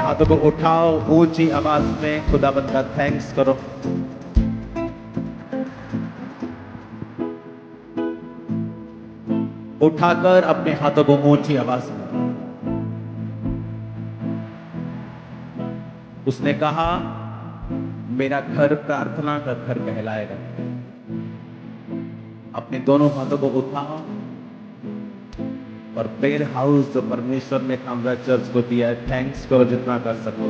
हाथों को उठाओ, ऊंची आवाज में खुदाबंद का थैंक्स करो। उठाकर अपने हाथों को ऊंची आवाज में। उसने कहा, मेरा घर प्रार्थना का घर कहलाएगा। अपने दोनों हाथों को उठाओ और प्रेयर हाउस जो परमेश्वर ने कामरा चर्च को दिया है, थैंक्स करो जितना कर सको।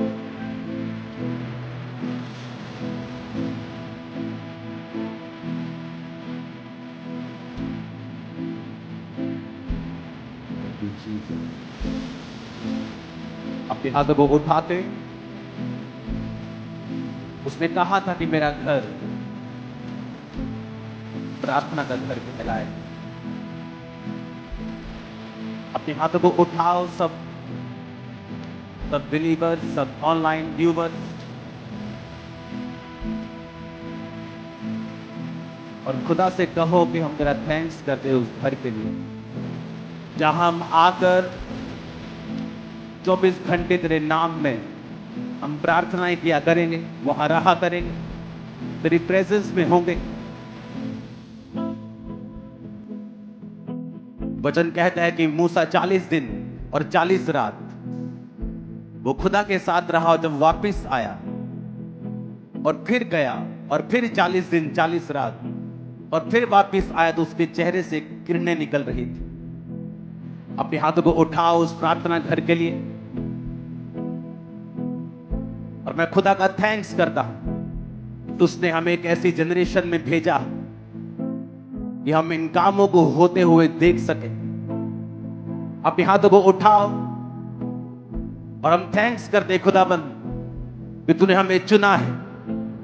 अपने हाथों को उठाते, उसने कहा था कि मेरा घर प्रार्थना का घर कहलाए। अपने हाथों को उठाओ सब बिलीवर्स, सब ऑनलाइन व्यूवर्स, और खुदा से कहो कि हम तेरा थैंक्स करते हैं उस घर के लिए जहां हम आकर 24 घंटे तेरे नाम में हम प्रार्थनाएं किया करेंगे, वहां रहा करेंगे, तेरी प्रेजेंस में होंगे। वचन कहता है कि मूसा 40 दिन और 40 रात वो खुदा के साथ रहा, और जब वापस आया और फिर गया और फिर 40 दिन 40 रात और फिर वापस आया तो उसके चेहरे से किरणें निकल रही थी। अपने हाथों को उठाओ उस प्रार्थना घर के लिए, और मैं खुदा का थैंक्स करता हूं तो उसने हमें एक ऐसी जनरेशन में भेजा कि हम इन कामों को होते हुए देख सके। अपने हाथों को उठाओ और हम थैंक्स करते खुदाबंद कि तूने हमें चुना है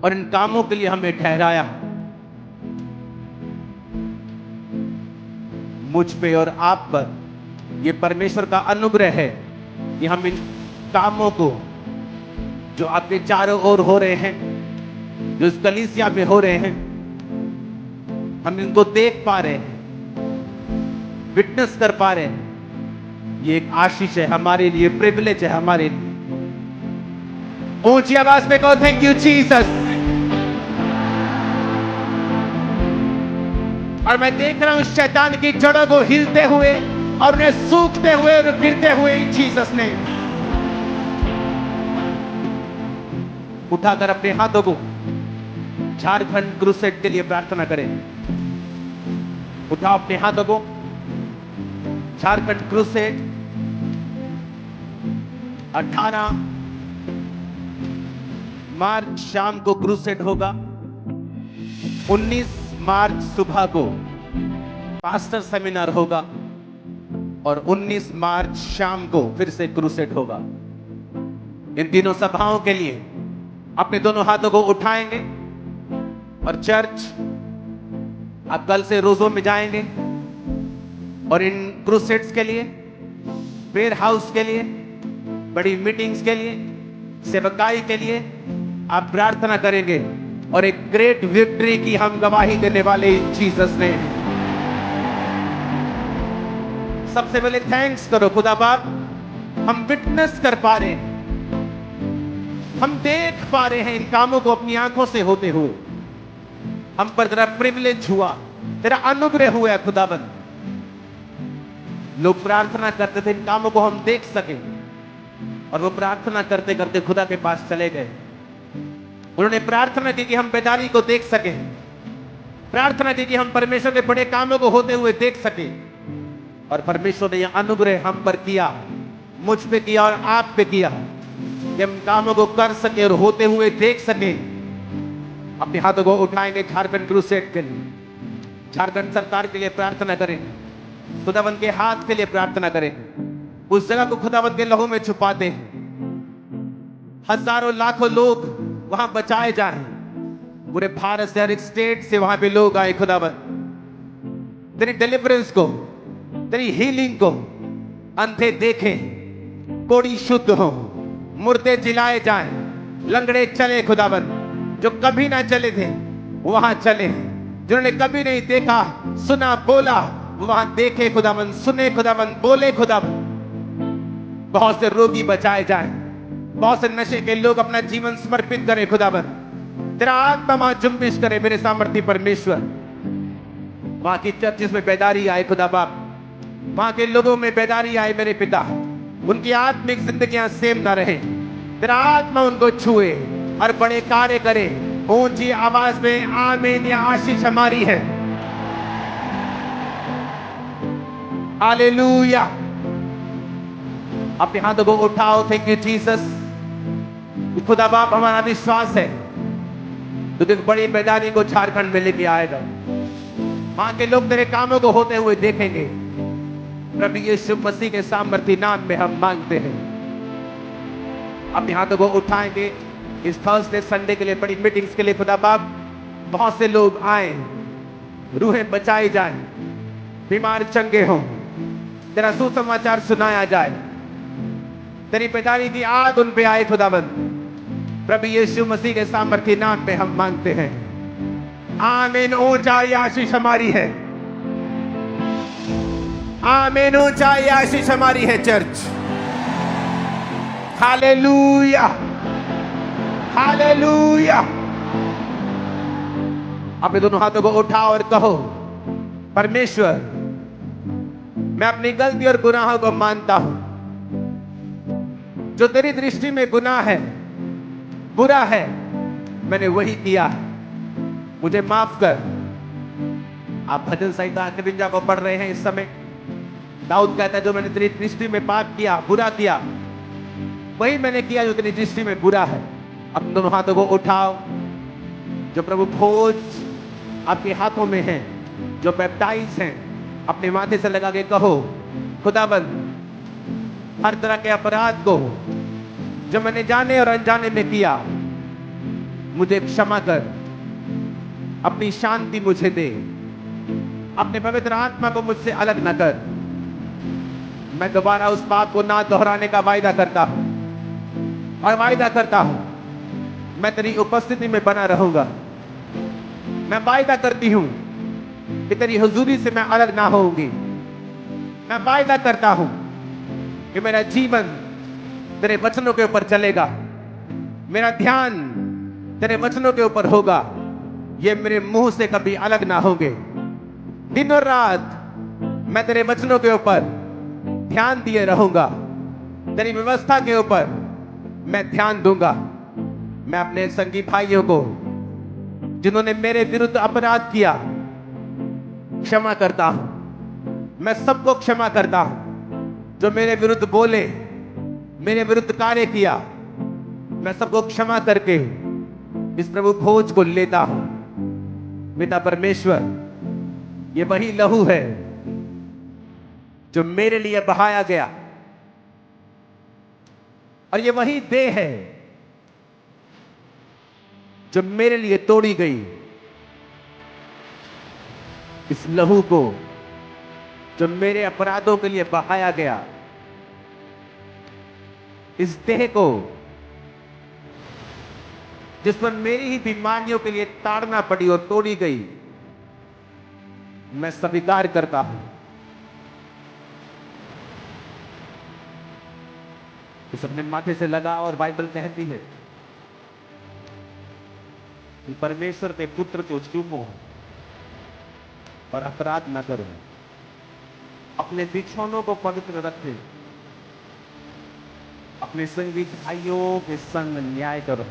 और इन कामों के लिए हमें ठहराया। मुझ पे और आप पर यह परमेश्वर का अनुग्रह है कि हम इन कामों को जो आपके चारों ओर हो रहे हैं, जो इस कलीसिया में हो रहे हैं, हम इनको देख पा रहे हैं, विटनेस कर पा रहे हैं। ये एक आशीष है हमारे लिए, प्रिविलेज है हमारे लिए। ऊंची आवाज में कहो, थैंक यू जीसस। और मैं देख रहा हूं शैतान की जड़ों को हिलते हुए और उन्हें सूखते हुए और गिरते हुए जीसस ने। उठाकर अपने हाथों को झारखंड क्रूसेड के लिए प्रार्थना करें। उठाओ अपने हाथों को। झारखंड क्रूसेड 18 मार्च शाम को क्रूसेड होगा। 19 मार्च सुबह को पास्टर सेमिनार होगा और 19 मार्च शाम को फिर से क्रूसेड होगा। इन तीनों सभाओं के लिए अपने दोनों हाथों को उठाएंगे और चर्च आप कल से रोजों में जाएंगे और इन क्रूसेड्स के लिए, प्रेयर हाउस के लिए, बड़ी मीटिंग्स के लिए, सेवकाई के लिए आप प्रार्थना करेंगे और एक ग्रेट विक्ट्री की हम गवाही देने वाले जीसस ने। सबसे पहले थैंक्स करो खुदा बाप, हम विटनेस कर पा रहे हैं, हम देख पा रहे हैं इन कामों को अपनी आंखों से होते हुए। हम पर तेरा प्रिविलेज हुआ, तेरा अनुग्रह हुआ है खुदाबंद। लोग प्रार्थना करते थे इन कामों को हम देख सके, और वो प्रार्थना करते करते खुदा के पास चले गए। उन्होंने प्रार्थना की कि हम बेदारी को देख सके, प्रार्थना की कि हम परमेश्वर के बड़े कामों को होते हुए देख सके, और परमेश्वर ने यह अनुग्रह हम पर किया, मुझ पे किया और आप पे किया कि हम कामों को कर सके और होते हुए देख सके। अपने हाथों को उठाएंगे झारखंड क्रूसेड के लिए, झारखंड सरकार के लिए प्रार्थना करें, खुदावंत के हाथ के लिए प्रार्थना करें। उस जगह को खुदावंत के लहू में छुपाते हैं, हजारों लाखों लोग वहां बचाए जाएं। पूरे भारत से, हर एक स्टेट से वहां पे लोग आए खुदावंत, तेरी डिलीवरेंस को, तेरी हीलिंग को। अंधे देखें, कोढ़ी शुद्ध हो, मुर्दे जिलाए जाएं, लंगड़े चले खुदावंत, जो कभी ना चले थे वहां चले, जिन्होंने कभी नहीं देखा सुना बोला वहां देखे खुदावंत, सुने खुदावंत, बोले खुदावंत। बहुत से रोगी बचाए जाएं, बहुत से नशे के लोग अपना जीवन समर्पित करें खुदावन। तेरा आत्मा वहां जुम्बिश करे मेरे सामर्थ्य परमेश्वर। वहां की चर्चिस में बेदारी आए खुदा बाप, वहां के लोगों में बेदारी आए मेरे पिता, उनकी आत्मिक जिंदगियां सेम ना रहे। तेरा आत्मा उनको छुए और बड़े कार्य करे। ऊंची आवाज में आमीन या आशीष हमारी है। हालेलुया। अपने हाथों को उठाओ। Thank you Jesus. खुदा बाप हमारा विश्वास है तो एक बड़ी बेदारी को झारखंड में लेके आएगा। वहां के लोग तेरे कामों को होते हुए देखेंगे। प्रभु यीशु मसीह के सामर्थ्य नाम में हम मांगते हैं। अपने हाथों को उठाएंगे इस थर्सडे संडे के लिए, बड़ी मीटिंग्स के लिए खुदा बाप। बहुत से लोग आए, रूहें बचाई जाए, बीमार चंगे हों, तेरा सुसमाचार सुनाया जाए, तेरी बेदारी की आग उन पे आए खुदाबंद। प्रभु यीशु मसीह के सामर्थ्य नाम में हम मांगते हैं। आमीन। ऊंचाई आशीष हमारी है। आमीन। ऊंचाई आशीष हमारी है चर्च। हालेलुया। हालेलुया। अपने दोनों हाथों को उठाओ और कहो, परमेश्वर मैं अपनी गलती और गुनाहों को मानता हूं। जो तेरी दृष्टि में गुनाह है, बुरा है, मैंने वही किया है, मुझे माफ कर। आप भजन संहिता 51 को पढ़ रहे हैं इस समय। दाऊद कहता है जो मैंने तेरी दृष्टि में पाप किया, बुरा किया, वही मैंने किया जो तेरी दृष्टि में बुरा है। अपने दोनों हाथों को उठाओ। जो प्रभु भोज आपके हाथों में है, जो बैप्टाइज हैं, अपने माथे से लगा के कहो, खुदाबंद हर तरह के अपराध को जो मैंने जाने और अनजाने में किया, मुझे क्षमा कर। अपनी शांति मुझे दे। अपने पवित्र आत्मा को मुझसे अलग न कर। मैं दोबारा उस पाप को ना दोहराने का वायदा करता हूं और वायदा करता हूं मैं तेरी उपस्थिति में बना रहूंगा। मैं वायदा करती हूं कि तेरी हुजूरी से मैं अलग ना होऊंगी। मैं वायदा करता हूं कि मेरा जीवन तेरे वचनों के ऊपर चलेगा। मेरा ध्यान तेरे वचनों के ऊपर होगा। ये मेरे मुंह से कभी अलग ना होंगे। दिन और रात मैं तेरे वचनों के ऊपर ध्यान दिए रहूंगा। तेरी व्यवस्था के ऊपर मैं ध्यान दूंगा। मैं अपने संगी भाइयों को जिन्होंने मेरे विरुद्ध अपराध किया क्षमा करता हूं। मैं सबको क्षमा करता हूं। जो मेरे विरुद्ध बोले, मेरे विरुद्ध कार्य किया, मैं सबको क्षमा करके इस प्रभु भोज को लेता हूं। पिता परमेश्वर, ये वही लहू है जो मेरे लिए बहाया गया और ये वही देह है जो मेरे लिए तोड़ी गई। इस लहू को जो मेरे अपराधों के लिए बहाया गया, इस देह को जिस पर मेरी ही बीमारियों के लिए ताड़ना पड़ी और तोड़ी गई, मैं स्वीकार करता हूं। इस अपने माथे से लगा और बाइबल कहती है कि परमेश्वर के पुत्र को चूमो और अपराध न करो। अपने बिछौनों को पवित्र रखे। अपने संगी भाइयों के संग न्याय करो।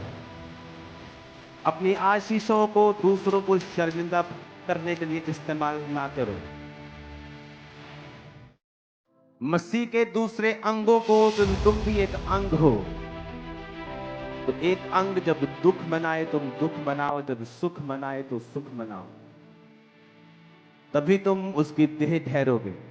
अपनी आशीषों को दूसरों को शर्मिंदा करने के लिए इस्तेमाल ना करो। मसीह के दूसरे अंगों को तुम भी एक अंग हो। तो एक अंग जब दुख मनाए तुम दुख मनाओ, जब सुख मनाए तो सुख मनाओ, तभी तुम उसकी देह ठहरोगे।